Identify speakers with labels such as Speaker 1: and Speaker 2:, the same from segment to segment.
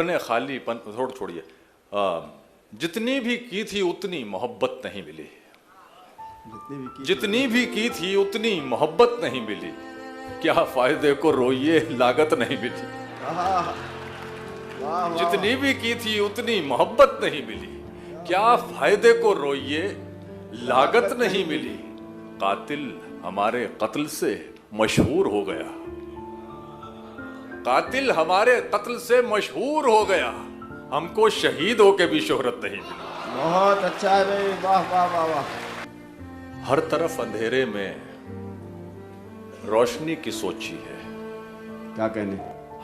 Speaker 1: तड़पने खालीपन थोड़ा छोड़िए। जितनी भी की थी उतनी मोहब्बत नहीं मिली, जितनी भी की थी उतनी मोहब्बत नहीं मिली, क्या फायदे को रोइए लागत नहीं मिली। जितनी भी की थी उतनी मोहब्बत नहीं मिली, क्या फायदे को रोइए लागत नहीं मिली। कातिल हमारे कत्ल से मशहूर हो गया, कातिल हमारे कत्ल से मशहूर हो गया, हमको शहीद होके भी शोहरत नहीं मिली।
Speaker 2: बहुत अच्छा है भाई, वाह वाह वाह वाह।
Speaker 1: हर तरफ अंधेरे में रोशनी की सोची है।
Speaker 2: क्या कहने,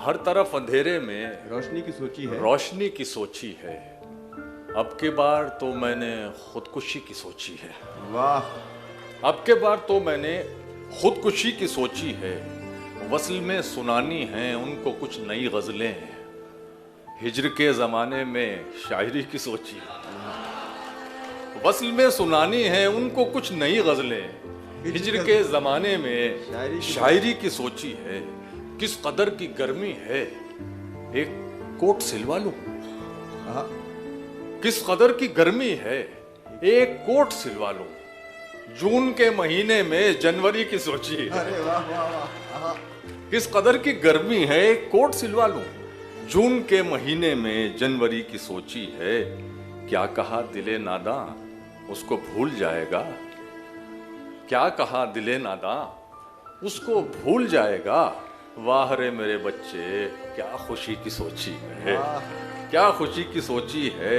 Speaker 1: हर तरफ अंधेरे में
Speaker 2: रोशनी की सोची है।
Speaker 1: रोशनी की सोची है। अब की बार तो मैंने खुदकुशी की सोची है।
Speaker 2: वाह।
Speaker 1: अब के बार तो मैंने खुदकुशी की सोची है। वसल में सुनानी है उनको कुछ नई गजलें, हिज्र के जमाने में शायरी की सोची है। वसल में सुनानी है उनको कुछ नई गजलें, हिज्र के जमाने में शायरी की सोची है। किस कदर की गर्मी है, एक कोट सिलवा लूं। किस कदर की गर्मी है, एक कोट सिलवा लूं। जून के महीने में जनवरी की सोची है।
Speaker 2: अरे वाह वाह वाह।
Speaker 1: किस कदर की गर्मी है, एक कोट सिलवा लूं। जून के महीने में जनवरी की सोची है। क्या कहा दिले नादा उसको भूल जाएगा, क्या कहा दिले नादा उसको भूल जाएगा। वाह रे मेरे बच्चे क्या खुशी की सोची है, क्या खुशी की सोची है।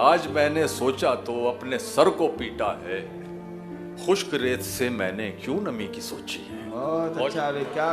Speaker 1: आज मैंने सोचा तो अपने सर को पीटा है, खुश्क रेत से मैंने क्यों नमी की सोची है।
Speaker 2: बहुत अच्छा है, क्या